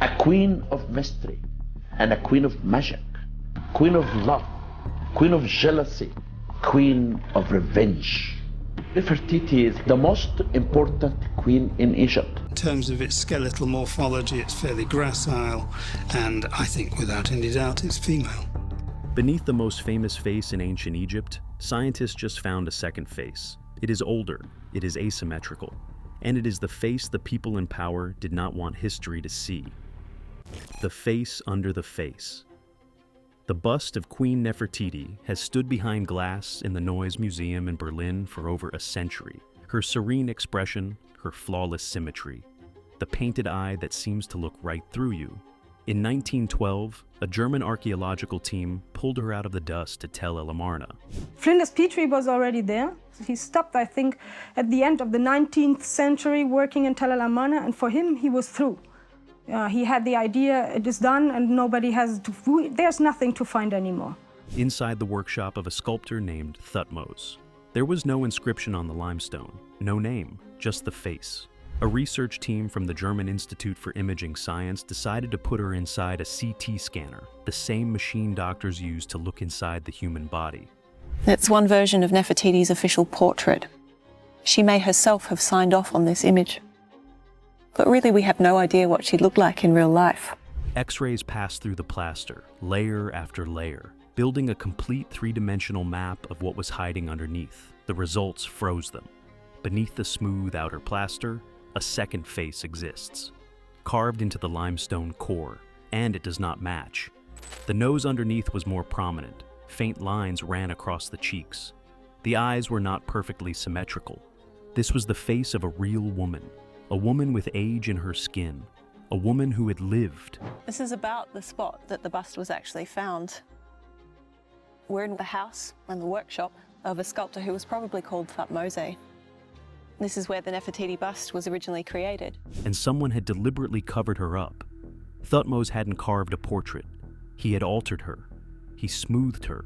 a queen of mystery, and a queen of magic, queen of love, queen of jealousy, queen of revenge. Nefertiti is the most important queen in Egypt. In terms of its skeletal morphology, it's fairly gracile, and I think without any doubt it's female. Beneath the most famous face in ancient Egypt, scientists just found a second face. It is older, it is asymmetrical, and it is the face the people in power did not want history to see. The face under the face. The bust of Queen Nefertiti has stood behind glass in the Neues Museum in Berlin for over a century. Her serene expression, her flawless symmetry, the painted eye that seems to look right through you. In 1912, a German archaeological team pulled her out of the dust to Tel El Amarna. Flinders Petrie was already there. He stopped, I think, at the end of the 19th century working in Tel El Amarna, and for him, he was through. He had the idea, it is done, and there's nothing to find anymore. Inside the workshop of a sculptor named Thutmose. There was no inscription on the limestone, no name, just the face. A research team from the German Institute for Imaging Science decided to put her inside a CT scanner, the same machine doctors use to look inside the human body. It's one version of Nefertiti's official portrait. She may herself have signed off on this image. But really, we have no idea what she looked like in real life. X-rays passed through the plaster, layer after layer, building a complete three-dimensional map of what was hiding underneath. The results froze them. Beneath the smooth outer plaster, a second face exists, carved into the limestone core, and it does not match. The nose underneath was more prominent. Faint lines ran across the cheeks. The eyes were not perfectly symmetrical. This was the face of a real woman, a woman with age in her skin, a woman who had lived. This is about the spot that the bust was actually found. We're in the house and the workshop of a sculptor who was probably called Thutmose. This is where the Nefertiti bust was originally created. And someone had deliberately covered her up. Thutmose hadn't carved a portrait. He had altered her. He smoothed her.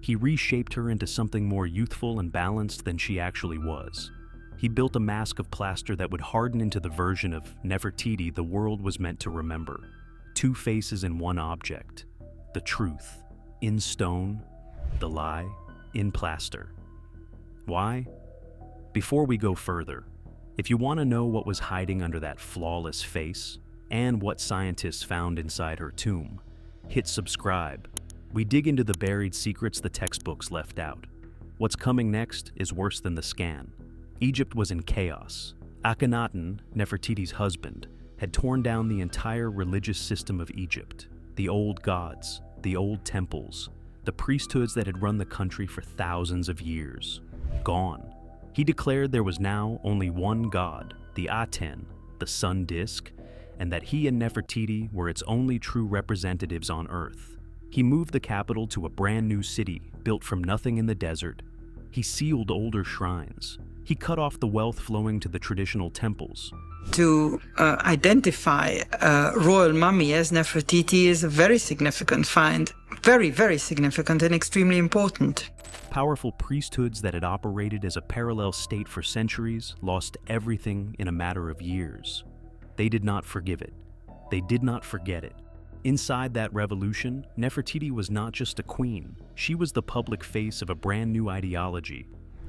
He reshaped her into something more youthful and balanced than she actually was. He built a mask of plaster that would harden into the version of Nefertiti the world was meant to remember. Two faces in one object. The truth, in stone. The lie, in plaster. Why? Before we go further, if you want to know what was hiding under that flawless face, and what scientists found inside her tomb, hit subscribe. We dig into the buried secrets the textbooks left out. What's coming next is worse than the scan. Egypt was in chaos. Akhenaten, Nefertiti's husband, had torn down the entire religious system of Egypt. The old gods, the old temples, the priesthoods that had run the country for thousands of years. Gone. He declared there was now only one god, the Aten, the sun disk, and that he and Nefertiti were its only true representatives on Earth. He moved the capital to a brand new city built from nothing in the desert. He sealed older shrines. He cut off the wealth flowing to the traditional temples. To identify a royal mummy as Nefertiti is a very significant find. Very, very significant and extremely important. Powerful priesthoods that had operated as a parallel state for centuries lost everything in a matter of years. They did not forgive it. They did not forget it. Inside that revolution, Nefertiti was not just a queen. She was the public face of a brand new ideology.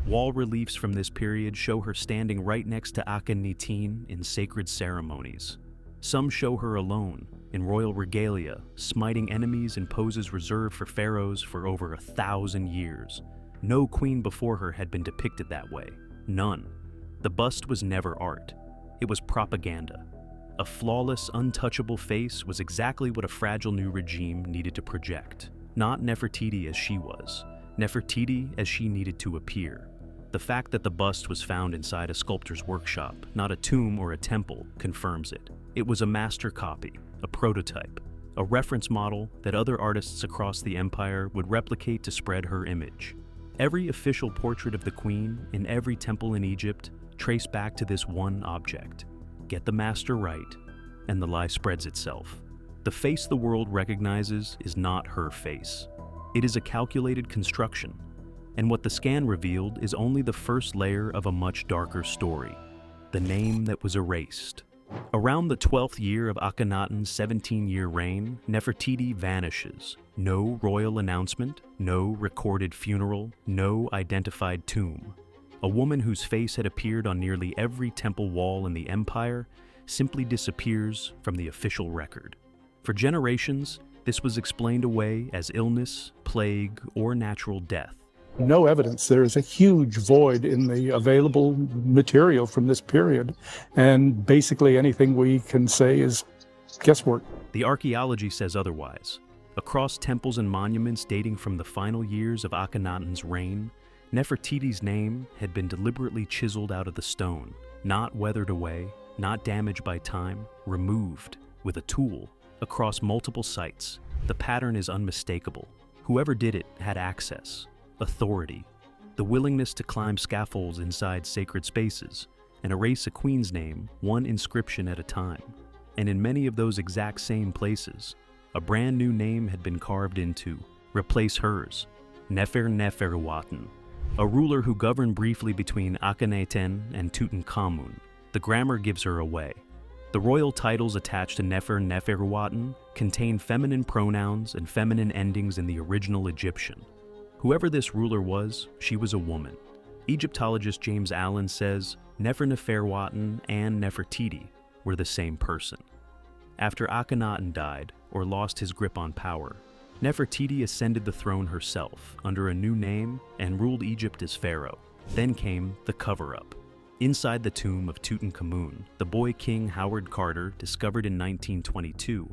Wall reliefs from this period show her standing right next to Akhenaten in sacred ceremonies. Some show her alone, in royal regalia, smiting enemies in poses reserved for pharaohs for over 1,000 years. No queen before her had been depicted that way. None. The bust was never art. It was propaganda. A flawless, untouchable face was exactly what a fragile new regime needed to project. Not Nefertiti as she was. Nefertiti as she needed to appear. The fact that the bust was found inside a sculptor's workshop, not a tomb or a temple, confirms it. It was a master copy, a prototype, a reference model that other artists across the empire would replicate to spread her image. Every official portrait of the queen in every temple in Egypt trace back to this one object. Get the master right, and the lie spreads itself. The face the world recognizes is not her face. It is a calculated construction, and what the scan revealed is only the first layer of a much darker story. The name that was erased, Around the 12th year of Akhenaten's 17-year reign, Nefertiti vanishes. No royal announcement, no recorded funeral, no identified tomb. A woman whose face had appeared on nearly every temple wall in the empire simply disappears from the official record. For generations, this was explained away as illness, plague, or natural death. No evidence. There is a huge void in the available material from this period, and basically anything we can say is guesswork. The archaeology says otherwise. Across temples and monuments dating from the final years of Akhenaten's reign, Nefertiti's name had been deliberately chiseled out of the stone, not weathered away, not damaged by time, removed with a tool across multiple sites. The pattern is unmistakable. Whoever did it had access, authority, the willingness to climb scaffolds inside sacred spaces and erase a queen's name one inscription at a time. And in many of those exact same places, a brand new name had been carved into, replace hers, Nefertiti, a ruler who governed briefly between Akhenaten and Tutankhamun. The grammar gives her away. The royal titles attached to Nefertiti contain feminine pronouns and feminine endings in the original Egyptian. Whoever this ruler was, she was a woman. Egyptologist James Allen says Nefertiti and Nefertiti were the same person. After Akhenaten died, or lost his grip on power, Nefertiti ascended the throne herself under a new name and ruled Egypt as pharaoh. Then came the cover-up. Inside the tomb of Tutankhamun, the boy king Howard Carter discovered in 1922,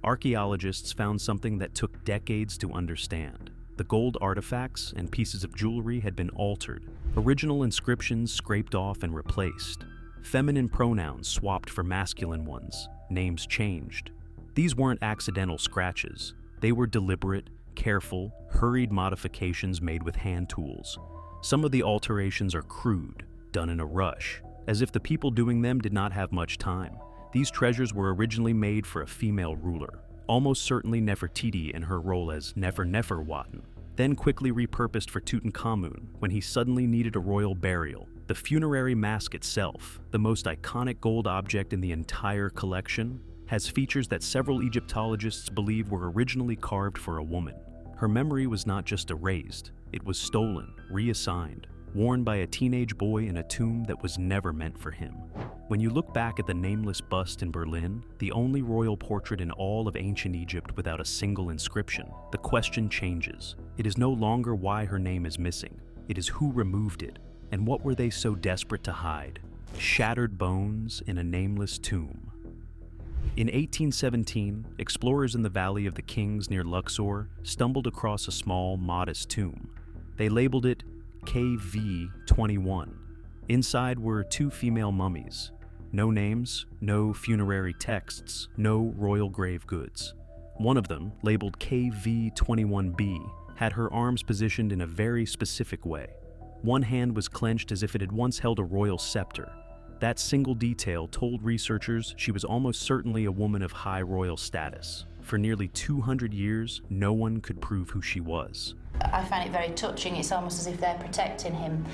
archaeologists found something that took decades to understand. The gold artifacts and pieces of jewelry had been altered, original inscriptions scraped off and replaced, feminine pronouns swapped for masculine ones, names changed. These weren't accidental scratches. They were deliberate, careful, hurried modifications made with hand tools. Some of the alterations are crude, done in a rush, as if the people doing them did not have much time. These treasures were originally made for a female ruler, almost certainly Nefertiti in her role as Nefertiti, then quickly repurposed for Tutankhamun when he suddenly needed a royal burial. The funerary mask itself, the most iconic gold object in the entire collection, has features that several Egyptologists believe were originally carved for a woman. Her memory was not just erased, it was stolen, reassigned, worn by a teenage boy in a tomb that was never meant for him. When you look back at the nameless bust in Berlin, the only royal portrait in all of ancient Egypt without a single inscription, the question changes. It is no longer why her name is missing. It is who removed it, and what were they so desperate to hide? Shattered bones in a nameless tomb. In 1817, explorers in the Valley of the Kings near Luxor stumbled across a small, modest tomb. They labeled it KV-21. Inside were two female mummies. No names, no funerary texts, no royal grave goods. One of them, labeled KV-21B, had her arms positioned in a very specific way. One hand was clenched as if it had once held a royal scepter. That single detail told researchers she was almost certainly a woman of high royal status. For nearly 200 years, no one could prove who she was. I find it very touching. It's almost as if they're protecting him.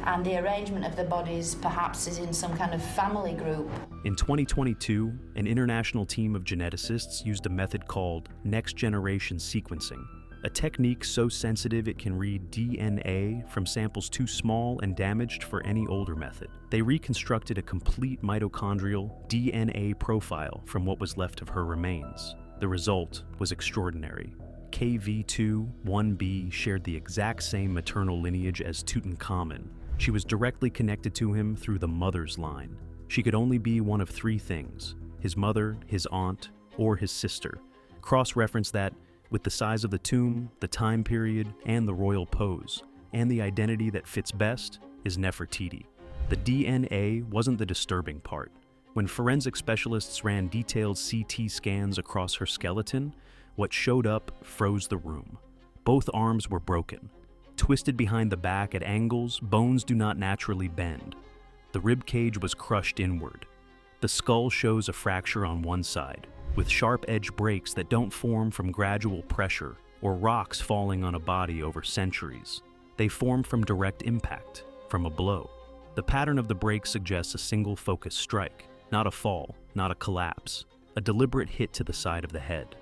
And the arrangement of the bodies perhaps is in some kind of family group. In 2022, an international team of geneticists used a method called next-generation sequencing, a technique so sensitive it can read DNA from samples too small and damaged for any older method. They reconstructed a complete mitochondrial DNA profile from what was left of her remains. The result was extraordinary. KV-21B shared the exact same maternal lineage as Tutankhamun. She was directly connected to him through the mother's line. She could only be one of three things: his mother, his aunt, or his sister. Cross-reference that with the size of the tomb, the time period, and the royal pose, and the identity that fits best is Nefertiti. The DNA wasn't the disturbing part. When forensic specialists ran detailed CT scans across her skeleton, what showed up froze the room. Both arms were broken. Twisted behind the back at angles, bones do not naturally bend. The rib cage was crushed inward. The skull shows a fracture on one side, with sharp-edge breaks that don't form from gradual pressure or rocks falling on a body over centuries. They form from direct impact, from a blow. The pattern of the break suggests a single focused strike, not a fall, not a collapse, a deliberate hit to the side of the head.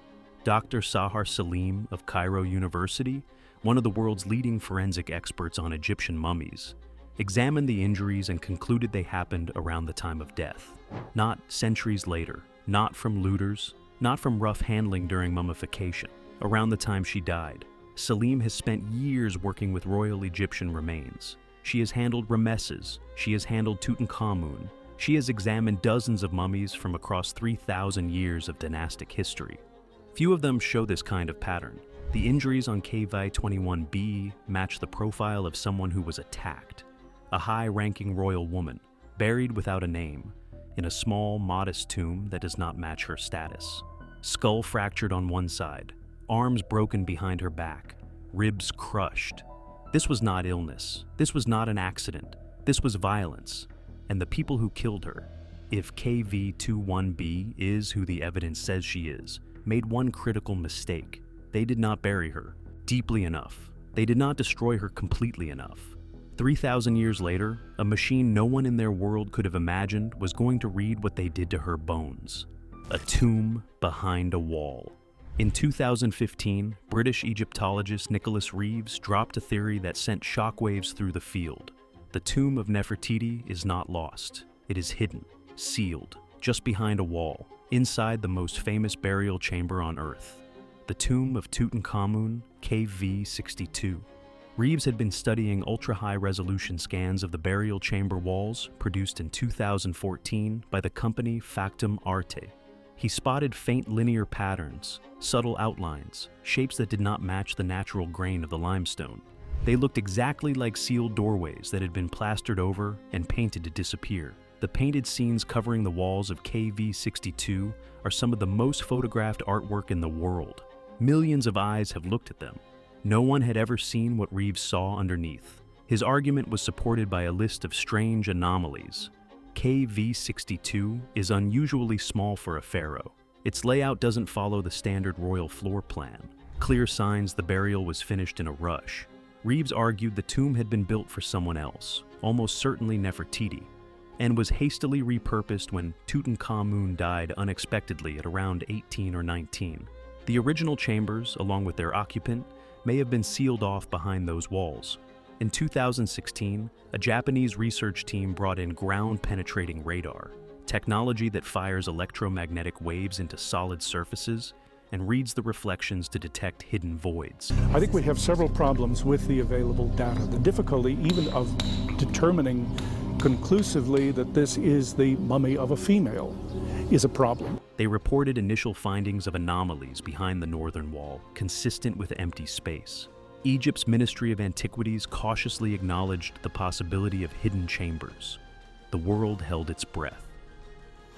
Dr. Sahar Salim of Cairo University, one of the world's leading forensic experts on Egyptian mummies, examined the injuries and concluded they happened around the time of death, not centuries later, not from looters, not from rough handling during mummification. Around the time she died, Salim has spent years working with royal Egyptian remains. She has handled Ramesses, she has handled Tutankhamun, she has examined dozens of mummies from across 3,000 years of dynastic history. Few of them show this kind of pattern. The injuries on KV-21b match the profile of someone who was attacked, a high-ranking royal woman, buried without a name, in a small, modest tomb that does not match her status. Skull fractured on one side, arms broken behind her back, ribs crushed. This was not illness. This was not an accident. This was violence. And the people who killed her, if KV-21b is who the evidence says she is, made one critical mistake. They did not bury her deeply enough. They did not destroy her completely enough. 3,000 years later, a machine no one in their world could have imagined was going to read what they did to her bones. A tomb behind a wall. In 2015, British Egyptologist Nicholas Reeves dropped a theory that sent shockwaves through the field. The tomb of Nefertiti is not lost. It is hidden, sealed, just behind a wall, inside the most famous burial chamber on Earth. The tomb of Tutankhamun, KV-62. Reeves had been studying ultra-high-resolution scans of the burial chamber walls produced in 2014 by the company Factum Arte. He spotted faint linear patterns, subtle outlines, shapes that did not match the natural grain of the limestone. They looked exactly like sealed doorways that had been plastered over and painted to disappear. The painted scenes covering the walls of KV-62 are some of the most photographed artwork in the world. Millions of eyes have looked at them. No one had ever seen what Reeves saw underneath. His argument was supported by a list of strange anomalies. KV-62 is unusually small for a pharaoh. Its layout doesn't follow the standard royal floor plan, clear signs the burial was finished in a rush. Reeves argued the tomb had been built for someone else, almost certainly Nefertiti, and was hastily repurposed when Tutankhamun died unexpectedly at around 18 or 19. The original chambers, along with their occupant, may have been sealed off behind those walls. In 2016, a Japanese research team brought in ground-penetrating radar, technology that fires electromagnetic waves into solid surfaces and reads the reflections to detect hidden voids. I think we have several problems with the available data. The difficulty even of determining conclusively that this is the mummy of a female is a problem. They reported initial findings of anomalies behind the northern wall, consistent with empty space. Egypt's Ministry of Antiquities cautiously acknowledged the possibility of hidden chambers. The world held its breath.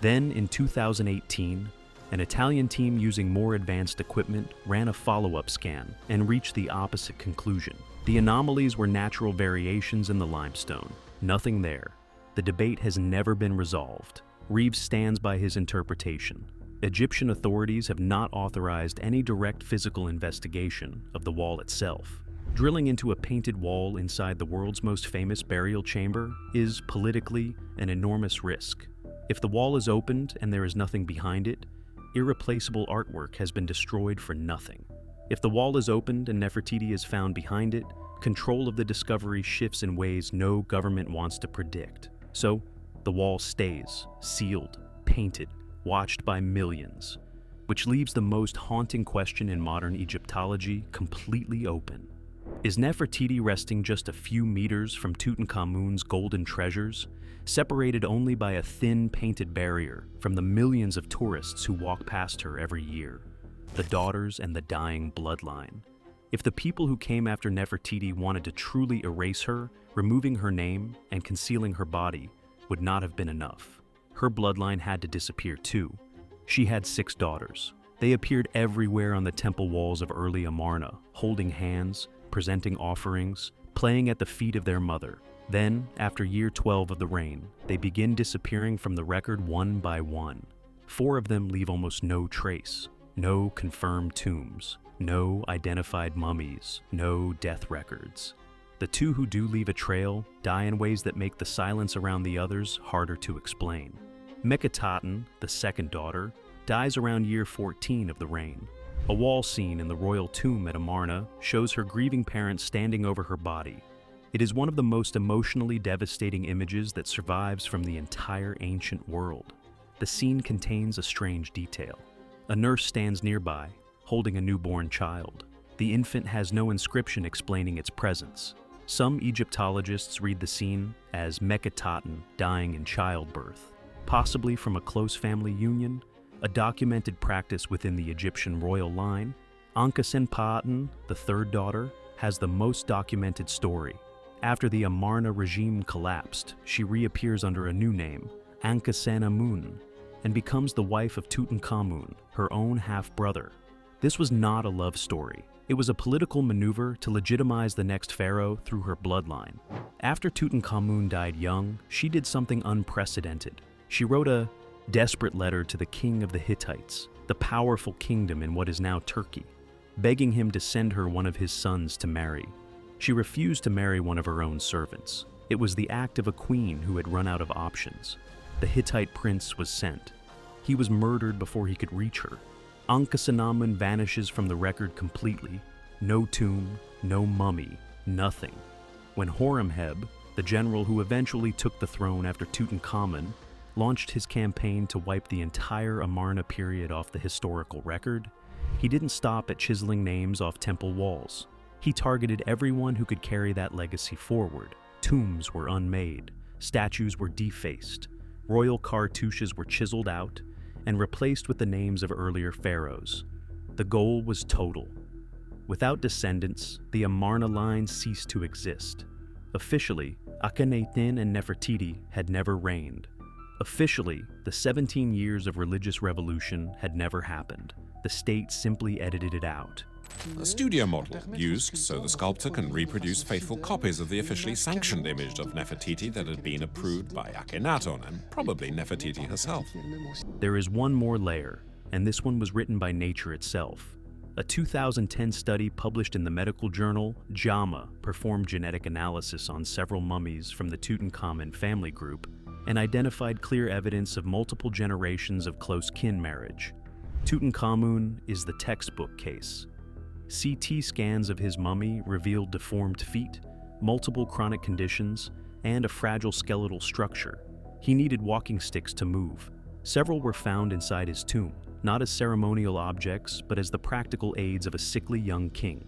Then, in 2018, an Italian team using more advanced equipment ran a follow-up scan and reached the opposite conclusion. The anomalies were natural variations in the limestone. Nothing there. The debate has never been resolved. Reeves stands by his interpretation. Egyptian authorities have not authorized any direct physical investigation of the wall itself. Drilling into a painted wall inside the world's most famous burial chamber is, politically, an enormous risk. If the wall is opened and there is nothing behind it, irreplaceable artwork has been destroyed for nothing. If the wall is opened and Nefertiti is found behind it, control of the discovery shifts in ways no government wants to predict. So, the wall stays, sealed, painted, watched by millions, which leaves the most haunting question in modern Egyptology completely open. Is Nefertiti resting just a few meters from Tutankhamun's golden treasures, separated only by a thin painted barrier from the millions of tourists who walk past her every year, the daughters and the dying bloodline? If the people who came after Nefertiti wanted to truly erase her, removing her name and concealing her body would not have been enough. Her bloodline had to disappear too. She had 6 daughters. They appeared everywhere on the temple walls of early Amarna, holding hands, presenting offerings, playing at the feet of their mother. Then, after year 12 of the reign, they begin disappearing from the record one by one. 4 of them leave almost no trace, no confirmed tombs, no identified mummies, no death records. The 2 who do leave a trail die in ways that make the silence around the others harder to explain. Meketaten, the second daughter, dies around year 14 of the reign. A wall scene in the royal tomb at Amarna shows her grieving parents standing over her body. It is one of the most emotionally devastating images that survives from the entire ancient world. The scene contains a strange detail. A nurse stands nearby, holding a newborn child. The infant has no inscription explaining its presence. Some Egyptologists read the scene as Meketaten dying in childbirth, possibly from a close family union, a documented practice within the Egyptian royal line. Ankhesenaten, the third daughter, has the most documented story. After the Amarna regime collapsed, she reappears under a new name, Ankhesenamun, and becomes the wife of Tutankhamun, her own half-brother. This was not a love story. It was a political maneuver to legitimize the next pharaoh through her bloodline. After Tutankhamun died young, she did something unprecedented. She wrote a desperate letter to the king of the Hittites, the powerful kingdom in what is now Turkey, begging him to send her one of his sons to marry. She refused to marry one of her own servants. It was the act of a queen who had run out of options. The Hittite prince was sent. He was murdered before he could reach her. Ankhesenamun vanishes from the record completely. No tomb, no mummy, nothing. When Horemheb, the general who eventually took the throne after Tutankhamun, launched his campaign to wipe the entire Amarna period off the historical record, he didn't stop at chiseling names off temple walls. He targeted everyone who could carry that legacy forward. Tombs were unmade, statues were defaced, royal cartouches were chiseled out and replaced with the names of earlier pharaohs. The goal was total. Without descendants, the Amarna line ceased to exist. Officially, Akhenaten and Nefertiti had never reigned. Officially, the 17 years of religious revolution had never happened. The state simply edited it out. A studio model used so the sculptor can reproduce faithful copies of the officially sanctioned image of Nefertiti that had been approved by Akhenaten and probably Nefertiti herself. There is one more layer, and this one was written by nature itself. A 2010 study published in the medical journal JAMA performed genetic analysis on several mummies from the Tutankhamun family group and identified clear evidence of multiple generations of close kin marriage. Tutankhamun is the textbook case. CT scans of his mummy revealed deformed feet, multiple chronic conditions, and a fragile skeletal structure. He needed walking sticks to move. Several were found inside his tomb, not as ceremonial objects, but as the practical aids of a sickly young king.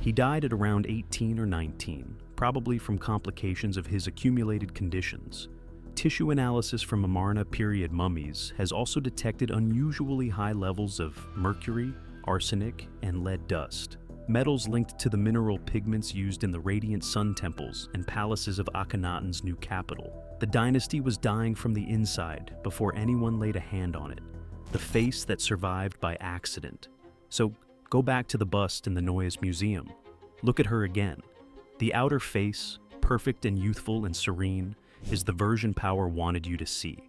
He died at around 18 or 19, probably from complications of his accumulated conditions. Tissue analysis from Amarna period mummies has also detected unusually high levels of mercury, arsenic, and lead dust, metals linked to the mineral pigments used in the radiant sun temples and palaces of Akhenaten's new capital. The dynasty was dying from the inside before anyone laid a hand on it. The face that survived by accident. So go back to the bust in the Neues Museum. Look at her again. The outer face, perfect and youthful and serene, is the version power wanted you to see.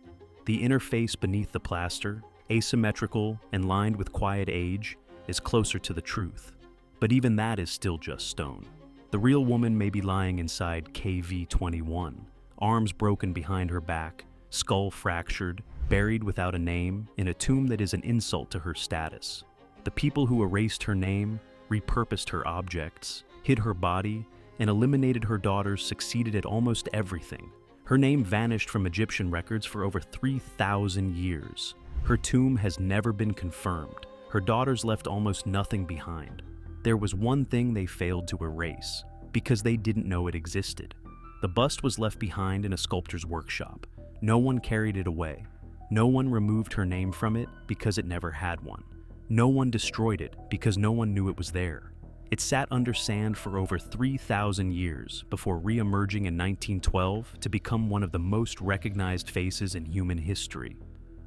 The inner face beneath the plaster, asymmetrical and lined with quiet age, is closer to the truth. But even that is still just stone. The real woman may be lying inside KV-21, arms broken behind her back, skull fractured, buried without a name, in a tomb that is an insult to her status. The people who erased her name, repurposed her objects, hid her body, and eliminated her daughters succeeded at almost everything. Her name vanished from Egyptian records for over 3,000 years. Her tomb has never been confirmed. Her daughters left almost nothing behind. There was one thing they failed to erase, because they didn't know it existed. The bust was left behind in a sculptor's workshop. No one carried it away. No one removed her name from it because it never had one. No one destroyed it because no one knew it was there. It sat under sand for over 3,000 years before re-emerging in 1912 to become one of the most recognized faces in human history.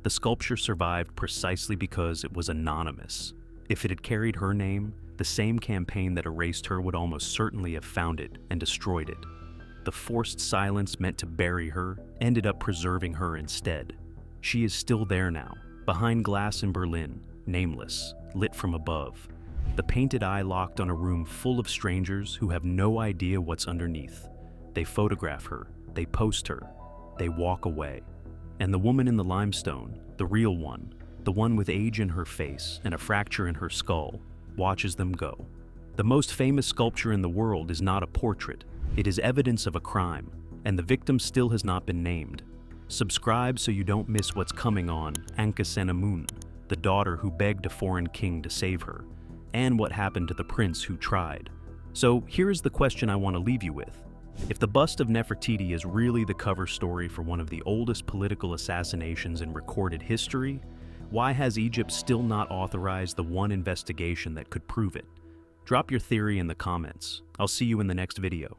The sculpture survived precisely because it was anonymous. If it had carried her name, the same campaign that erased her would almost certainly have found it and destroyed it. The forced silence meant to bury her ended up preserving her instead. She is still there now, behind glass in Berlin, nameless, lit from above. The painted eye locked on a room full of strangers who have no idea what's underneath. They photograph her, they post her, they walk away. And the woman in the limestone, the real one, the one with age in her face and a fracture in her skull, watches them go. The most famous sculpture in the world is not a portrait. It is evidence of a crime, and the victim still has not been named. Subscribe so you don't miss what's coming on Ankhesenamun, the daughter who begged a foreign king to save her, and what happened to the prince who tried. So here's the question I want to leave you with. If the bust of Nefertiti is really the cover story for one of the oldest political assassinations in recorded history, why has Egypt still not authorized the one investigation that could prove it? Drop your theory in the comments. I'll see you in the next video.